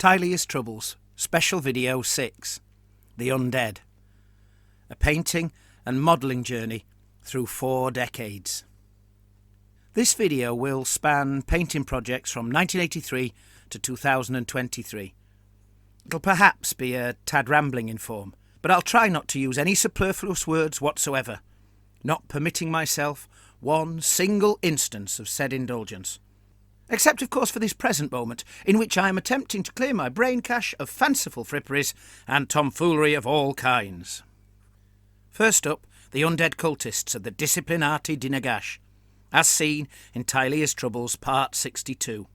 Tilea's Troubles, Special Video 6, The Undead. A painting and modelling journey through 4 decades. This video will span painting projects from 1983 to 2023. It'll perhaps be a tad rambling in form, but I'll try not to use any superfluous words whatsoever, not permitting myself one single instance of said indulgence. Except, of course, for this present moment, in which I am attempting to clear my brain cache of fanciful fripperies and tomfoolery of all kinds. First up, the undead cultists of the Discipline Arti Dinagash, as seen in Tilea's Troubles Part 62.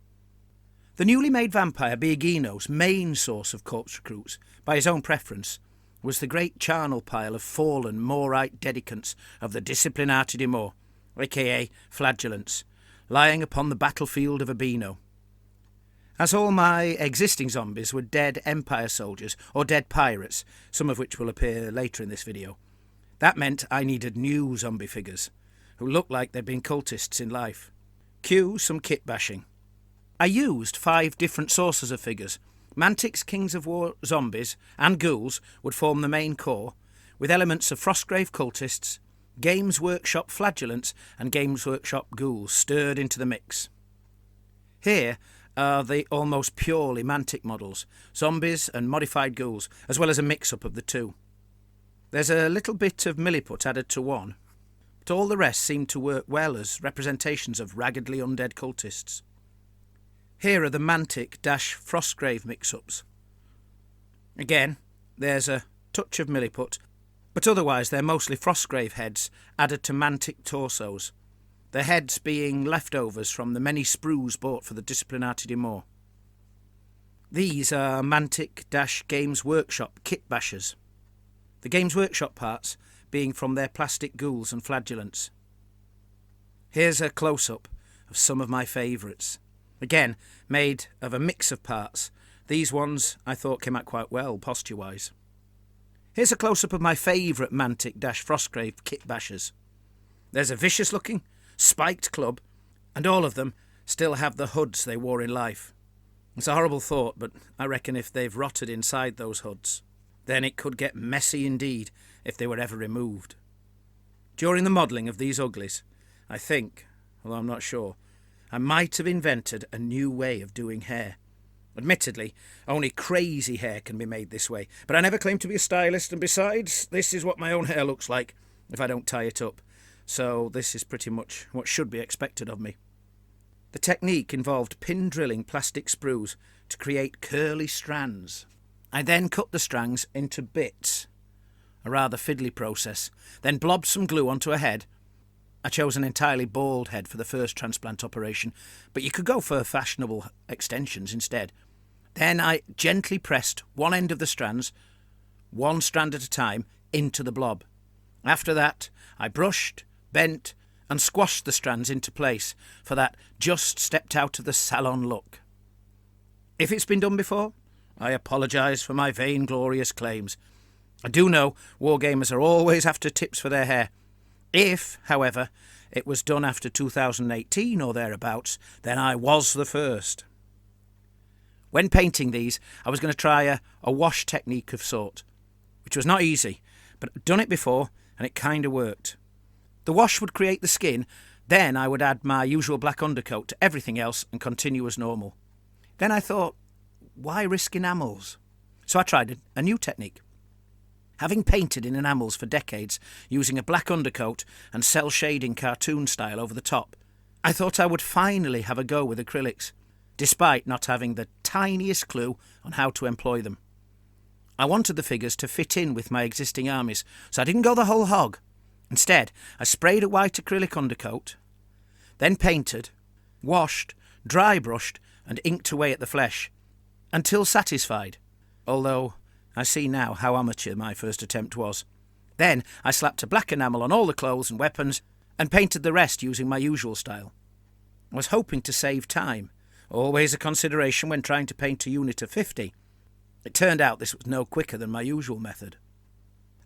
The newly made vampire Biagino's main source of corpse recruits, by his own preference, was the great charnel pile of fallen Morite dedicants of the Discipline Arti di Mor, aka Flagellants, lying upon the battlefield of Urbino. As all my existing zombies were dead Empire soldiers or dead pirates, some of which will appear later in this video, that meant I needed new zombie figures, who looked like they'd been cultists in life. Cue some kit bashing. I used 5 different sources of figures. Mantic's Kings of War zombies and ghouls would form the main core, with elements of Frostgrave cultists, Games Workshop flagellants and Games Workshop ghouls stirred into the mix. Here are the almost purely Mantic models, zombies and modified ghouls, as well as a mix-up of the two. There's a little bit of milliput added to one, but all the rest seem to work well as representations of raggedly undead cultists. Here are the Mantic-Frostgrave mix-ups. Again, there's a touch of milliput, but otherwise they're mostly Frostgrave heads added to Mantic torsos, the heads being leftovers from the many sprues bought for the Discipline Arti di Mor. These are Mantic-Games Workshop kit bashers, the Games Workshop parts being from their plastic ghouls and flagellants. Here's a close-up of some of my favourites, again made of a mix of parts. These ones I thought came out quite well posture-wise. Here's a close-up of my favourite Mantic-Frostgrave kit bashers. There's a vicious-looking, spiked club, and all of them still have the hoods they wore in life. It's a horrible thought, but I reckon if they've rotted inside those hoods, then it could get messy indeed if they were ever removed. During the modelling of these uglies, I think, although I'm not sure, I might have invented a new way of doing hair. Admittedly, only crazy hair can be made this way, but I never claimed to be a stylist, and besides, this is what my own hair looks like if I don't tie it up, so this is pretty much what should be expected of me. The technique involved pin drilling plastic sprues to create curly strands. I then cut the strands into bits, a rather fiddly process, then blobbed some glue onto a head. I chose an entirely bald head for the first transplant operation, but you could go for fashionable extensions instead. Then I gently pressed one end of the strands, one strand at a time, into the blob. After that, I brushed, bent, and squashed the strands into place for that just stepped out of the salon look. If it's been done before, I apologise for my vainglorious claims. I do know wargamers are always after tips for their hair. If, however, it was done after 2018 or thereabouts, then I was the first. When painting these, I was going to try a wash technique of sort, which was not easy, but I'd done it before and it kind of worked. The wash would create the skin, then I would add my usual black undercoat to everything else and continue as normal. Then I thought, why risk enamels? So I tried a new technique. Having painted in enamels for decades, using a black undercoat and cell shading cartoon style over the top, I thought I would finally have a go with acrylics, despite not having the tiniest clue on how to employ them. I wanted the figures to fit in with my existing armies, so I didn't go the whole hog. Instead, I sprayed a white acrylic undercoat, then painted, washed, dry brushed and inked away at the flesh, until satisfied, although I see now how amateur my first attempt was. Then I slapped a black enamel on all the clothes and weapons and painted the rest using my usual style. I was hoping to save time, always a consideration when trying to paint a unit of 50. It turned out this was no quicker than my usual method.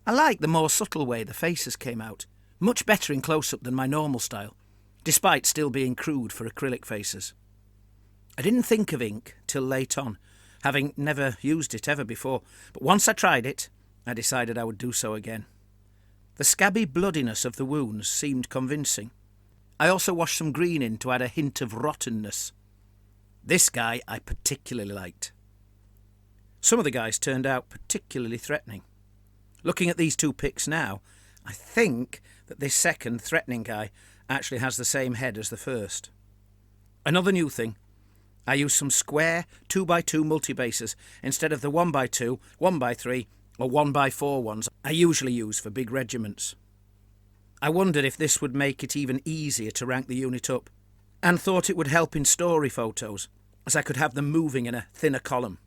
I like the more subtle way the faces came out, much better in close-up than my normal style, despite still being crude for acrylic faces. I didn't think of ink till late on, having never used it ever before, but once I tried it, I decided I would do so again. The scabby bloodiness of the wounds seemed convincing. I also washed some green in to add a hint of rottenness. This guy I particularly liked. Some of the guys turned out particularly threatening. Looking at these two pics now, I think that this second threatening guy actually has the same head as the first. Another new thing, I used some square 2x2 multi-bases instead of the 1x2, 1x3 or 1x4 ones I usually use for big regiments. I wondered if this would make it even easier to rank the unit up, and thought it would help in story photos, as I could have them moving in a thinner column.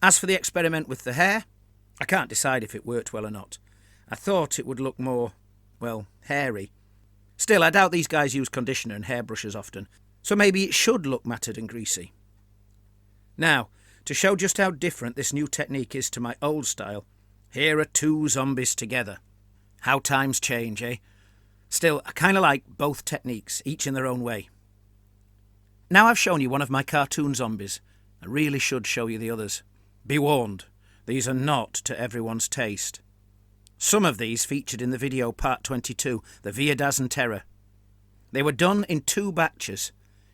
As for the experiment with the hair, I can't decide if it worked well or not. I thought it would look more, well, hairy. Still, I doubt these guys use conditioner and hairbrushes often, so maybe it should look matted and greasy. Now, to show just how different this new technique is to my old style, here are two zombies together. How times change, eh? Still, I kind of like both techniques, each in their own way. Now I've shown you one of my cartoon zombies, I really should show you the others. Be warned, these are not to everyone's taste. Some of these featured in the video part 22, the Viedas and Terror. They were done in 2 batches,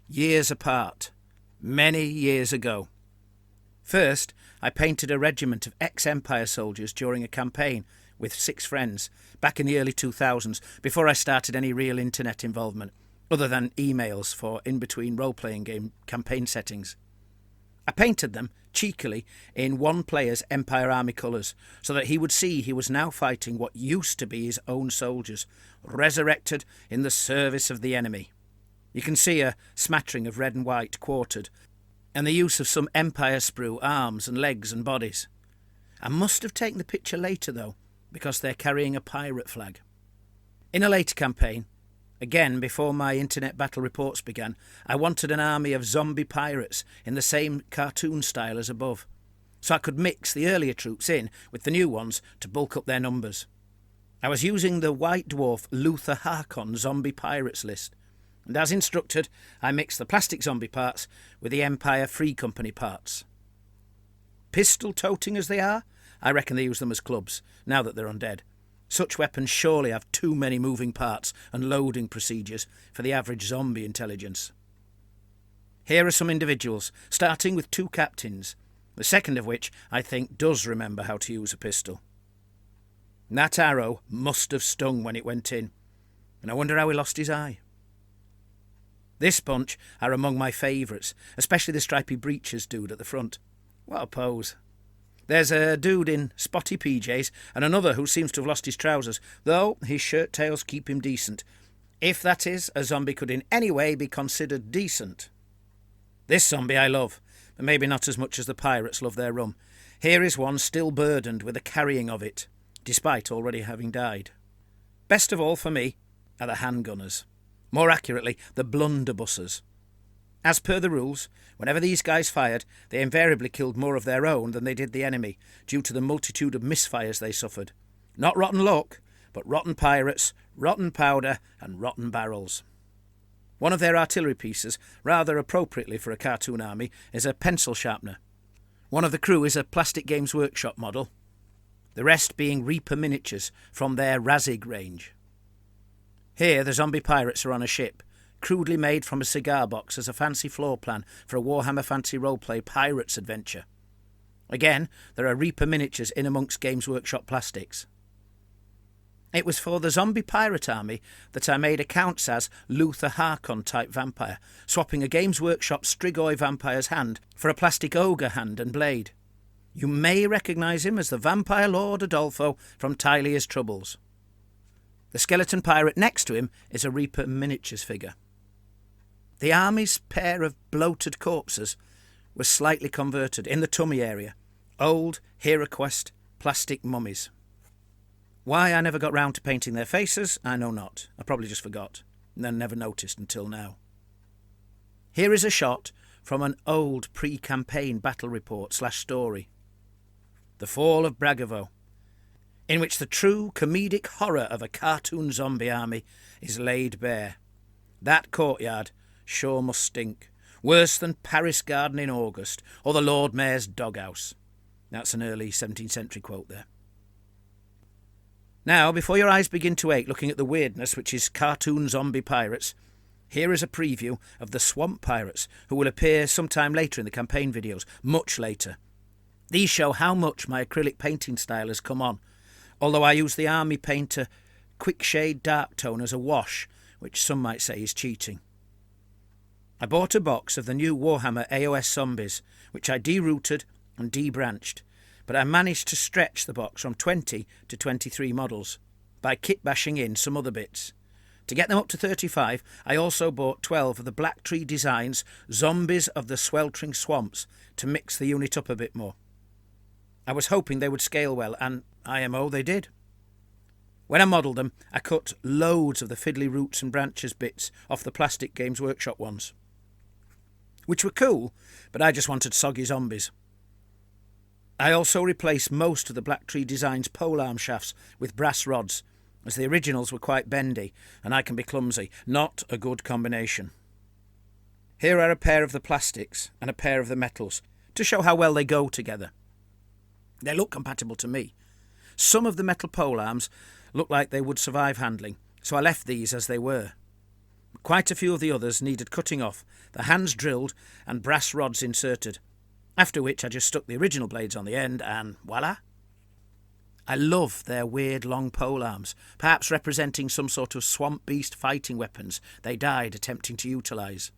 years apart, many years ago. First, I painted a regiment of ex-Empire soldiers during a campaign with 6 friends, back in the early 2000s, before I started any real internet involvement, other than emails for in-between role-playing game campaign settings. I painted them, cheekily, in one player's Empire Army colours, so that he would see he was now fighting what used to be his own soldiers, resurrected in the service of the enemy. You can see a smattering of red and white quartered, and the use of some Empire sprue arms and legs and bodies. I must have taken the picture later, though, because they're carrying a pirate flag. In a later campaign, again before my internet battle reports began, I wanted an army of zombie pirates in the same cartoon style as above, so I could mix the earlier troops in with the new ones to bulk up their numbers. I was using the White Dwarf Luther Harkon zombie pirates list, and as instructed, I mixed the plastic zombie parts with the Empire Free Company parts. Pistol-toting as they are, I reckon they use them as clubs, now that they're undead. Such weapons surely have too many moving parts and loading procedures for the average zombie intelligence. Here are some individuals, starting with 2 captains, the second of which I think does remember how to use a pistol. That arrow must have stung when it went in, and I wonder how he lost his eye. This bunch are among my favourites, especially the stripy breeches dude at the front. What a pose. There's a dude in spotty PJs and another who seems to have lost his trousers, though his shirt tails keep him decent. If that is, a zombie could in any way be considered decent. This zombie I love, but maybe not as much as the pirates love their rum. Here is one still burdened with the carrying of it, despite already having died. Best of all for me are the handgunners. More accurately, the blunderbusses. As per the rules, whenever these guys fired, they invariably killed more of their own than they did the enemy, due to the multitude of misfires they suffered. Not rotten luck, but rotten pirates, rotten powder, and rotten barrels. One of their artillery pieces, rather appropriately for a cartoon army, is a pencil sharpener. One of the crew is a Plastic Games Workshop model, the rest being Reaper miniatures from their Razig range. Here the zombie pirates are on a ship, crudely made from a cigar box as a fancy floor plan for a Warhammer Fantasy Roleplay Pirates adventure. Again, there are Reaper miniatures in amongst Games Workshop plastics. It was for the zombie pirate army that I made accounts as Luther Harkon type vampire, swapping a Games Workshop Strigoi vampire's hand for a plastic ogre hand and blade. You may recognise him as the Vampire Lord Adolfo from Tilea's Troubles. The skeleton pirate next to him is a Reaper miniatures figure. The army's pair of bloated corpses was slightly converted in the tummy area. Old, HeroQuest, plastic mummies. Why I never got round to painting their faces, I know not. I probably just forgot, and then never noticed until now. Here is a shot from an old pre-campaign battle report / story. The Fall of Bragavo, in which the true comedic horror of a cartoon zombie army is laid bare. That courtyard sure must stink. Worse than Paris Garden in August or the Lord Mayor's doghouse. That's an early 17th century quote there. Now, before your eyes begin to ache looking at the weirdness which is cartoon zombie pirates, here is a preview of the swamp pirates who will appear sometime later in the campaign videos, much later. These show how much my acrylic painting style has come on, although I use the Army Painter Quick Shade Dark Tone as a wash, which some might say is cheating. I bought a box of the new Warhammer AOS zombies, which I derooted and debranched, but I managed to stretch the box from 20 to 23 models by kit bashing in some other bits. To get them up to 35, I also bought 12 of the Black Tree Designs Zombies of the Sweltering Swamps to mix the unit up a bit more. I was hoping they would scale well, and IMO they did. When I modelled them, I cut loads of the fiddly roots and branches bits off the plastic Games Workshop ones, which were cool, but I just wanted soggy zombies. I also replaced most of the Black Tree Designs polearm shafts with brass rods, as the originals were quite bendy, and I can be clumsy. Not a good combination. Here are a pair of the plastics and a pair of the metals, to show how well they go together. They look compatible to me. Some of the metal polearms look like they would survive handling, so I left these as they were. Quite a few of the others needed cutting off, the hands drilled and brass rods inserted, after which I just stuck the original blades on the end and voila! I love their weird long polearms, perhaps representing some sort of swamp beast fighting weapons they died attempting to utilise.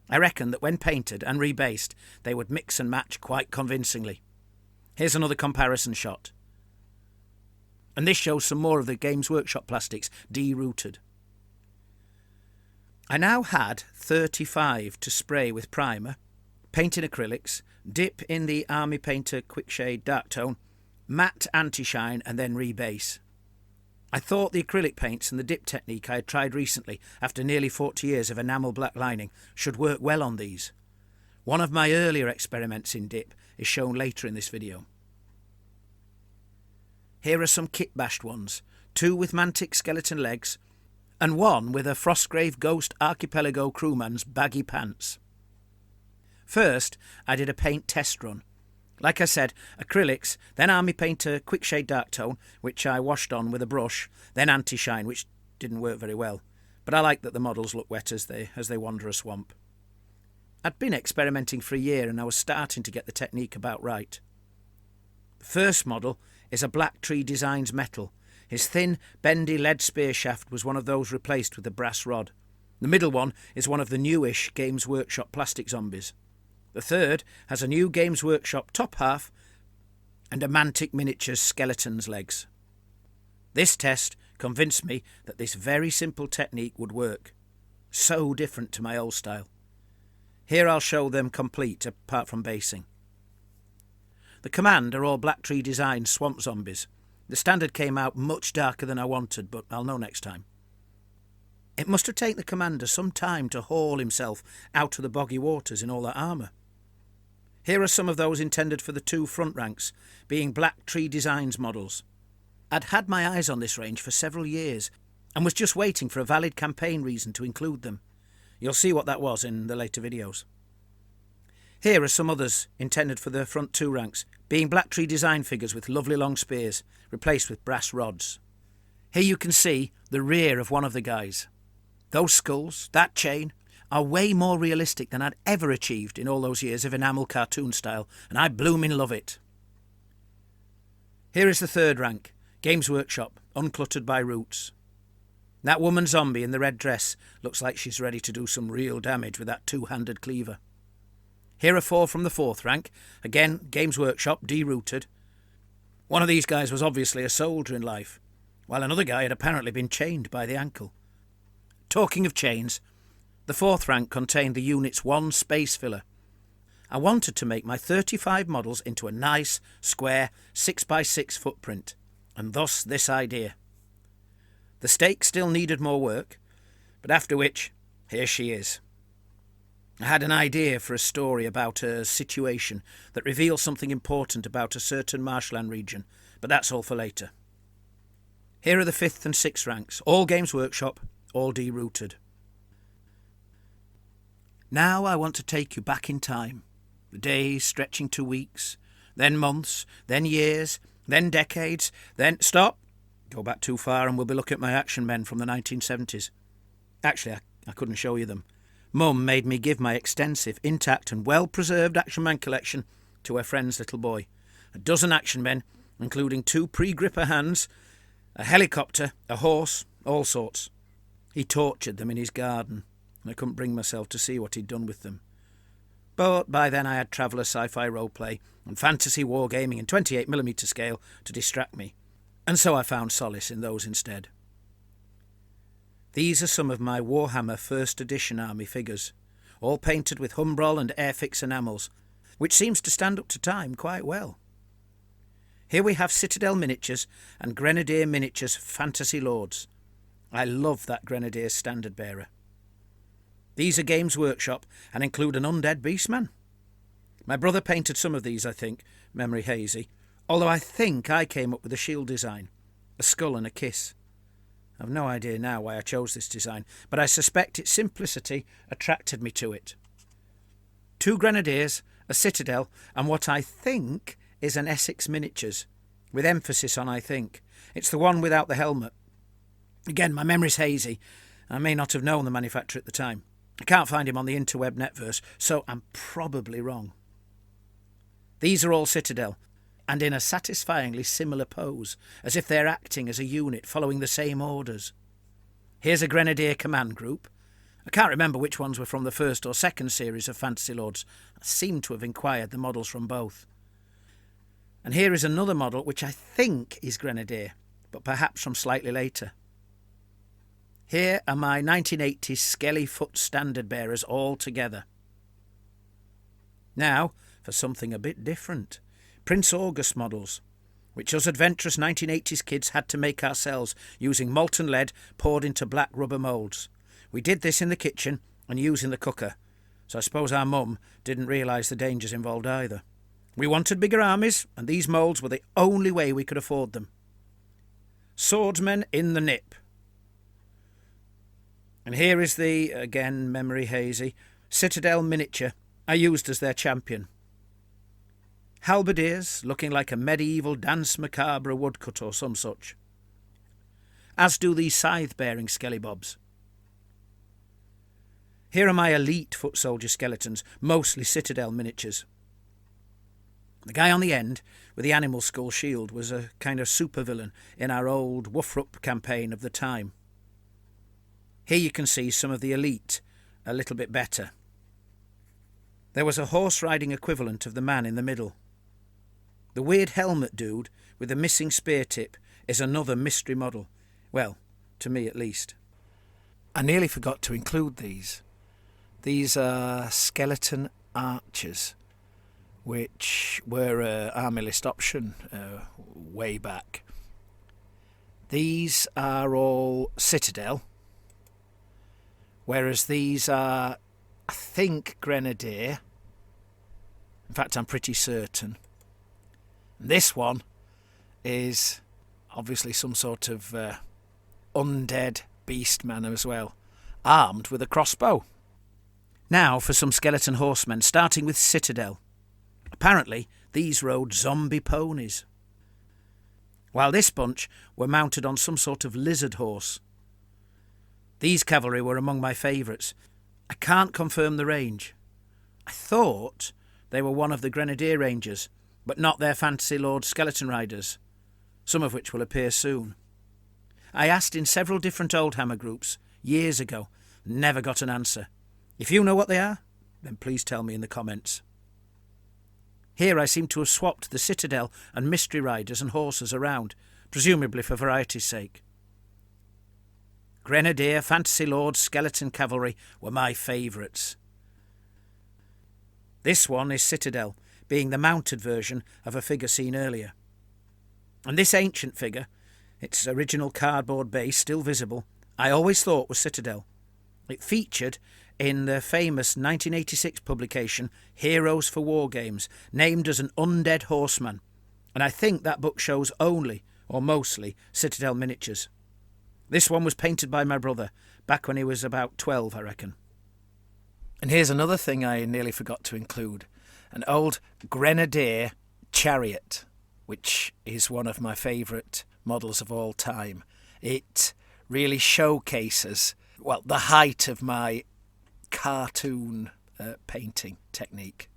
I reckon that when painted and rebased, they would mix and match quite convincingly. Here's another comparison shot. And this shows some more of the Games Workshop plastics derooted. I now had 35 to spray with primer, paint in acrylics, dip in the Army Painter Quick Shade Dark Tone, matte anti-shine and then rebase. I thought the acrylic paints and the dip technique I had tried recently after nearly 40 years of enamel black lining should work well on these. One of my earlier experiments in dip is shown later in this video. Here are some kit-bashed ones, 2 with Mantic skeleton legs and 1 with a Frostgrave Ghost Archipelago crewman's baggy pants. First, I did a paint test run. Like I said, acrylics, then Army Painter Quick Shade Dark Tone, which I washed on with a brush, then anti-shine, which didn't work very well, but I like that the models look wet as they wander a swamp. I'd been experimenting for a year and I was starting to get the technique about right. The first model is a Black Tree Designs metal. His thin, bendy lead spear shaft was one of those replaced with a brass rod. The middle one is one of the newish Games Workshop plastic zombies. The third has a new Games Workshop top half and a Mantic Miniatures skeleton's legs. This test convinced me that this very simple technique would work. So different to my old style. Here I'll show them complete, apart from basing. The command are all Black Tree Designs swamp zombies. The standard came out much darker than I wanted, but I'll know next time. It must have taken the commander some time to haul himself out of the boggy waters in all that armour. Here are some of those intended for the 2 front ranks, being Black Tree Designs models. I'd had my eyes on this range for several years, and was just waiting for a valid campaign reason to include them. You'll see what that was in the later videos. Here are some others intended for the front 2 ranks, being Black Tree Design figures with lovely long spears, replaced with brass rods. Here you can see the rear of one of the guys. Those skulls, that chain, are way more realistic than I'd ever achieved in all those years of enamel cartoon style, and I blooming love it. Here is the 3rd rank, Games Workshop, uncluttered by roots. That woman zombie in the red dress looks like she's ready to do some real damage with that 2-handed cleaver. Here are 4 from the 4th rank, again Games Workshop, derooted. One of these guys was obviously a soldier in life, while another guy had apparently been chained by the ankle. Talking of chains, the 4th rank contained the unit's 1 space filler. I wanted to make my 35 models into a nice, square 6x6 footprint, and thus this idea. The stake still needed more work, but after which, here she is. I had an idea for a story about a situation that reveals something important about a certain marshland region, but that's all for later. Here are the 5th and 6th ranks, all Games Workshop, all derooted. Now I want to take you back in time, the days stretching to weeks, then months, then years, then decades, then... Stop! Go back too far and we'll be looking at my action men from the 1970s. Actually, I couldn't show you them. Mum made me give my extensive, intact and well-preserved action man collection to her friend's little boy. A dozen action men, including 2 pre-gripper hands, a helicopter, a horse, all sorts. He tortured them in his garden, and I couldn't bring myself to see what he'd done with them. But by then I had Traveller sci-fi roleplay and fantasy wargaming in 28mm scale to distract me, and so I found solace in those instead. These are some of my Warhammer 1st edition army figures, all painted with Humbrol and Airfix enamels, which seems to stand up to time quite well. Here we have Citadel miniatures and Grenadier miniatures Fantasy Lords. I love that Grenadier standard bearer. These are Games Workshop and include an Undead Beastman. My brother painted some of these, I think, memory hazy, although I think I came up with the shield design, a skull and a kiss. I've no idea now why I chose this design, but I suspect its simplicity attracted me to it. 2 Grenadiers, a Citadel, and what I think is an Essex Miniatures, with emphasis on I think. It's the one without the helmet. Again, my memory's hazy. I may not have known the manufacturer at the time. I can't find him on the interweb netverse, so I'm probably wrong. These are all Citadel, and in a satisfyingly similar pose, as if they're acting as a unit following the same orders. Here's a Grenadier command group. I can't remember which ones were from the 1st or 2nd series of Fantasy Lords. I seem to have inquired the models from both. And here is another model which I think is Grenadier, but perhaps from slightly later. Here are my 1980s Skelly Foot standard bearers all together. Now for something a bit different. Prince August models, which us adventurous 1980s kids had to make ourselves using molten lead poured into black rubber moulds. We did this in the kitchen and using the cooker, so I suppose our mum didn't realise the dangers involved either. We wanted bigger armies, and these moulds were the only way we could afford them. Swordsmen in the nip. And here is the, again memory hazy, Citadel miniature I used as their champion. Halberdiers, looking like a medieval Dance Macabre woodcut or some such. As do these scythe-bearing skellybobs. Here are my elite foot soldier skeletons, mostly Citadel miniatures. The guy on the end, with the animal skull shield, was a kind of supervillain in our old Woofrup campaign of the time. Here you can see some of the elite, a little bit better. There was a horse-riding equivalent of the man in the middle. The weird helmet dude with the missing spear tip is another mystery model. Well, to me at least. I nearly forgot to include these. These are skeleton archers, which were an army list option way back. These are all Citadel, whereas these are, I think, Grenadier. In fact, I'm pretty certain. This one is obviously some sort of undead beastman as well, armed with a crossbow. Now for some skeleton horsemen, starting with Citadel. Apparently, these rode zombie ponies, while this bunch were mounted on some sort of lizard horse. These cavalry were among my favourites. I can't confirm the range. I thought they were one of the Grenadier Rangers, but not their Fantasy Lord skeleton riders, some of which will appear soon. I asked in several different Oldhammer groups years ago, never got an answer. If you know what they are, then please tell me in the comments. Here I seem to have swapped the Citadel and Mystery Riders and horses around, presumably for variety's sake. Grenadier, Fantasy Lord, Skeleton Cavalry were my favourites. This one is Citadel, being the mounted version of a figure seen earlier. And this ancient figure, its original cardboard base still visible, I always thought was Citadel. It featured in the famous 1986 publication Heroes for War Games, named as an undead horseman, and I think that book shows only, or mostly, Citadel miniatures. This one was painted by my brother, back when he was about 12, I reckon. And here's another thing I nearly forgot to include. An old Grenadier chariot, which is one of my favourite models of all time. It really showcases, well, the height of my cartoon painting technique.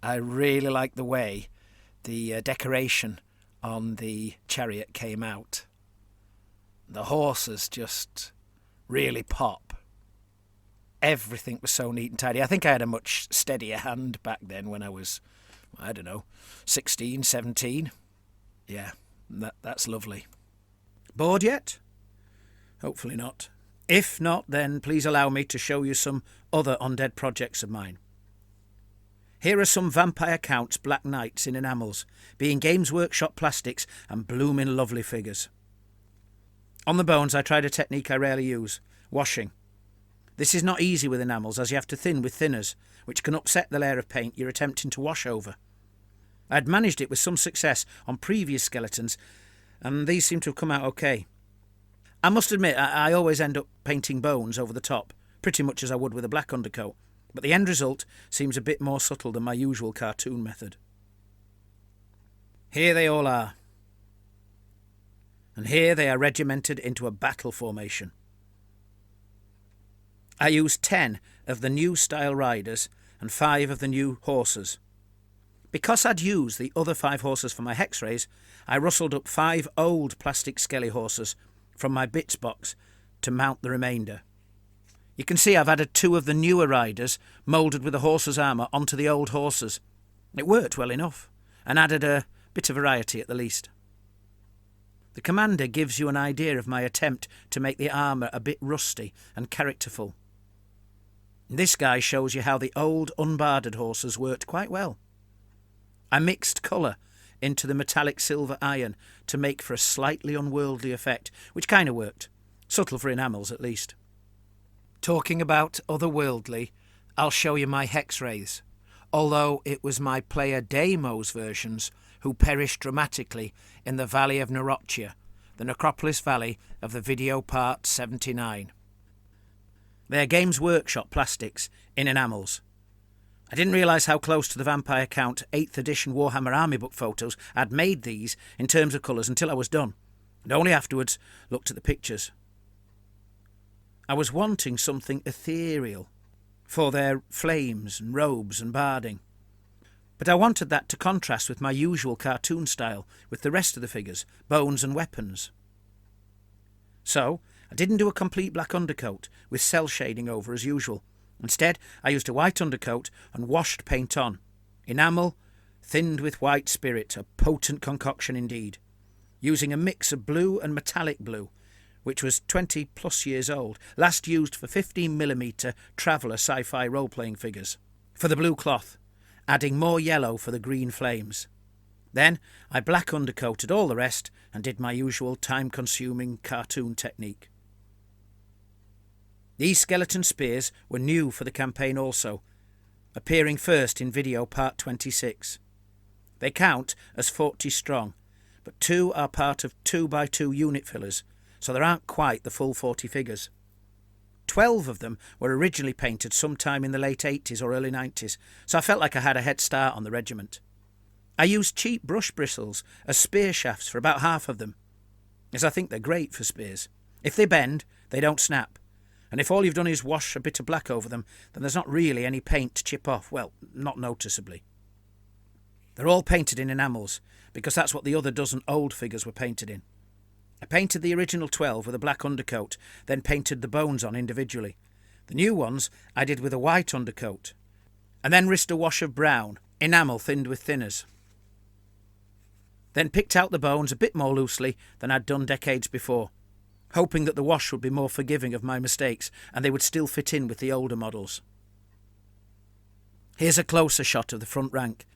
I really like the way the decoration on the chariot came out. The horses just really pop. Everything was so neat and tidy. I think I had a much steadier hand back then when I was, 16, 17. Yeah, that's lovely. Bored yet? Hopefully not. If not, then please allow me to show you some other Undead projects of mine. Here are some Vampire Counts Black Knights in enamels, being Games Workshop plastics and blooming lovely figures. On the bones I tried a technique I rarely use, washing. This is not easy with enamels as you have to thin with thinners, which can upset the layer of paint you're attempting to wash over. I had managed it with some success on previous skeletons, and these seem to have come out okay. I must admit I always end up painting bones over the top, pretty much as I would with a black undercoat, but the end result seems a bit more subtle than my usual cartoon method. Here they all are. And here they are regimented into a battle formation. I used 10 of the new style riders and 5 of the new horses. Because I'd used the other 5 horses for my hex rays, I rustled up 5 old plastic skelly horses from my bits box to mount the remainder. You can see I've added 2 of the newer riders moulded with the horse's armour onto the old horses. It worked well enough and added a bit of variety at the least. The commander gives you an idea of my attempt to make the armour a bit rusty and characterful. This guy shows you how the old unbarded horses worked quite well. I mixed colour into the metallic silver iron to make for a slightly unworldly effect, which kind of worked. Subtle for enamels, at least. Talking about otherworldly, I'll show you my hex wraiths, although it was my player Damo's versions who perished dramatically in the Valley of Neurochia, the Necropolis Valley of the video part 79. They are Games Workshop plastics in enamels. I didn't realise how close to the Vampire Count 8th edition Warhammer Army Book photos I'd made these in terms of colours until I was done, and only afterwards looked at the pictures. I was wanting something ethereal for their flames and robes and barding, but I wanted that to contrast with my usual cartoon style with the rest of the figures, bones and weapons. So I didn't do a complete black undercoat with cell shading over as usual. Instead, I used a white undercoat and washed paint on. Enamel, thinned with white spirit, a potent concoction indeed. Using a mix of blue and metallic blue, which was 20 plus years old, last used for 15mm Traveller sci-fi role-playing figures. For the blue cloth, adding more yellow for the green flames. Then I black undercoated all the rest and did my usual time-consuming cartoon technique. These skeleton spears were new for the campaign also, appearing first in video part 26. They count as 40 strong, but 2 are part of 2x2 unit fillers, so there aren't quite the full 40 figures. 12 of them were originally painted sometime in the late 80s or early 90s, so I felt like I had a head start on the regiment. I used cheap brush bristles as spear shafts for about half of them, as I think they're great for spears. If they bend, they don't snap, and if all you've done is wash a bit of black over them, then there's not really any paint to chip off, well, not noticeably. They're all painted in enamels, because that's what the other dozen old figures were painted in. I painted the original 12 with a black undercoat, then painted the bones on individually. The new ones I did with a white undercoat, and then risked a wash of brown, enamel thinned with thinners. Then picked out the bones a bit more loosely than I'd done decades before, hoping that the wash would be more forgiving of my mistakes and they would still fit in with the older models. Here's a closer shot of the front rank.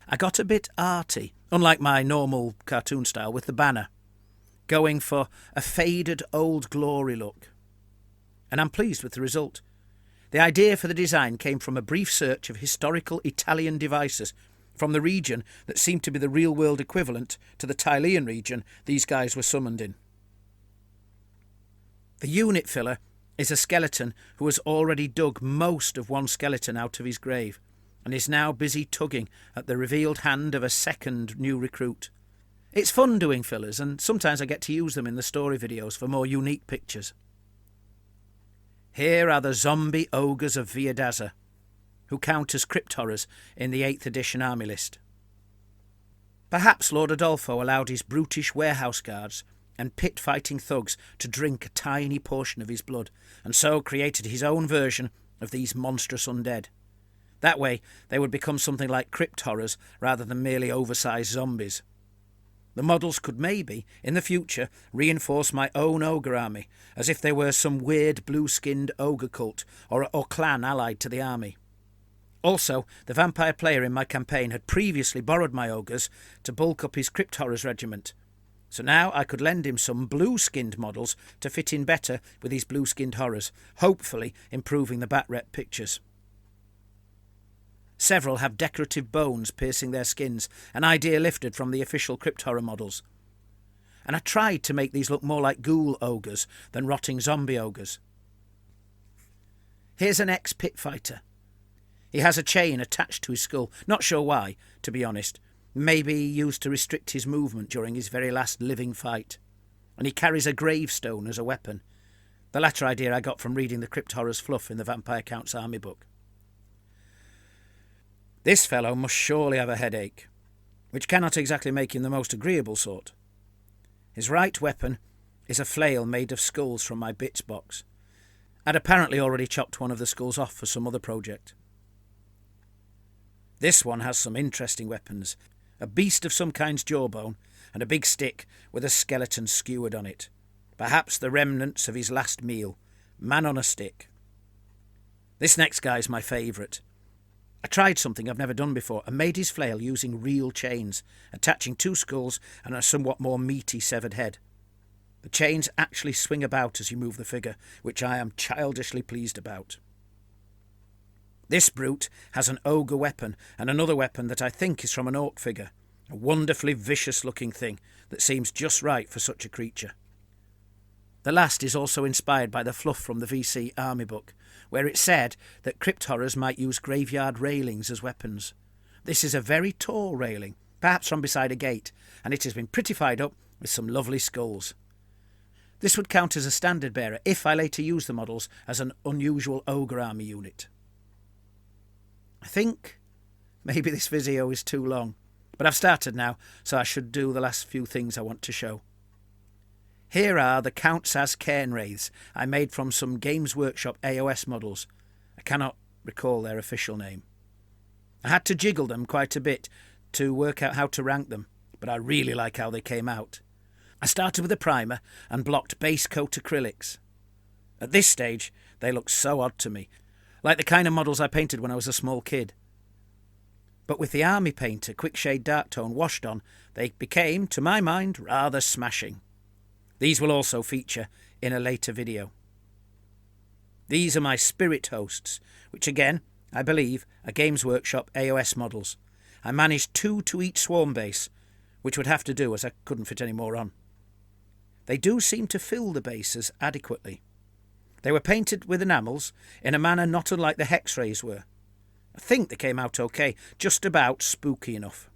I got a bit arty, unlike my normal cartoon style, with the banner, going for a faded Old Glory look. And I'm pleased with the result. The idea for the design came from a brief search of historical Italian devices from the region that seemed to be the real-world equivalent to the Tilean region these guys were summoned in. The unit filler is a skeleton who has already dug most of one skeleton out of his grave and is now busy tugging at the revealed hand of a second new recruit. It's fun doing fillers, and sometimes I get to use them in the story videos for more unique pictures. Here are the zombie ogres of Viadaza, who count as crypt horrors in the 8th edition army list. Perhaps Lord Adolfo allowed his brutish warehouse guards and pit-fighting thugs to drink a tiny portion of his blood, and so created his own version of these monstrous undead. That way, they would become something like crypt horrors rather than merely oversized zombies. The models could maybe, in the future, reinforce my own ogre army, as if they were some weird blue-skinned ogre cult or clan allied to the army. Also, the vampire player in my campaign had previously borrowed my ogres to bulk up his crypt horrors regiment, so now I could lend him some blue-skinned models to fit in better with his blue-skinned horrors, hopefully improving the bat rep pictures. Several have decorative bones piercing their skins, an idea lifted from the official crypt horror models. And I tried to make these look more like ghoul ogres than rotting zombie ogres. Here's an ex-pit fighter. He has a chain attached to his skull, not sure why, to be honest. Maybe used to restrict his movement during his very last living fight. And he carries a gravestone as a weapon. The latter idea I got from reading the crypt horrors fluff in the Vampire Count's army book. This fellow must surely have a headache, which cannot exactly make him the most agreeable sort. His right weapon is a flail made of skulls from my bits box. I'd apparently already chopped one of the skulls off for some other project. This one has some interesting weapons, a beast of some kind's jawbone, and a big stick with a skeleton skewered on it. Perhaps the remnants of his last meal. Man on a stick. This next guy's my favourite. I tried something I've never done before and made his flail using real chains, attaching 2 skulls and a somewhat more meaty severed head. The chains actually swing about as you move the figure, which I am childishly pleased about. This brute has an ogre weapon and another weapon that I think is from an orc figure, a wonderfully vicious-looking thing that seems just right for such a creature. The last is also inspired by the fluff from the VC army book, where it said that crypt horrors might use graveyard railings as weapons. This is a very tall railing, perhaps from beside a gate, and it has been prettified up with some lovely skulls. This would count as a standard bearer if I later use the models as an unusual ogre army unit. I think maybe this video is too long, but I've started now, so I should do the last few things I want to show. Here are the Count Saz cairn wraiths I made from some Games Workshop AOS models. I cannot recall their official name. I had to jiggle them quite a bit to work out how to rank them, but I really like how they came out. I started with a primer and blocked base coat acrylics. At this stage, they look so odd to me, like the kind of models I painted when I was a small kid. But with the army painter quick shade dark tone washed on, they became, to my mind, rather smashing. These will also feature in a later video. These are my spirit hosts, which again, I believe, are Games Workshop AOS models. I managed 2 to each swarm base, which would have to do as I couldn't fit any more on. They do seem to fill the bases adequately. They were painted with enamels in a manner not unlike the hex rays were. I think they came out okay, just about spooky enough.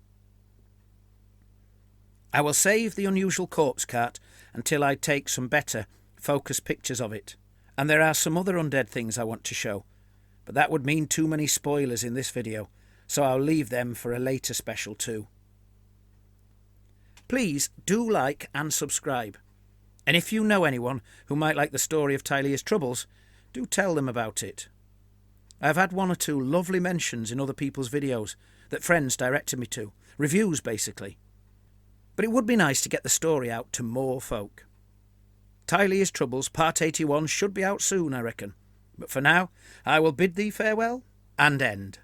I will save the unusual corpse cart until I take some better focus pictures of it, and there are some other undead things I want to show, but that would mean too many spoilers in this video, so I'll leave them for a later special too. Please do like and subscribe, and if you know anyone who might like the story of Tilea's troubles, do tell them about it. I've had 1 or 2 lovely mentions in other people's videos that friends directed me to, reviews basically. But it would be nice to get the story out to more folk. Tilea's Troubles Part 81 should be out soon, I reckon. But for now, I will bid thee farewell and end.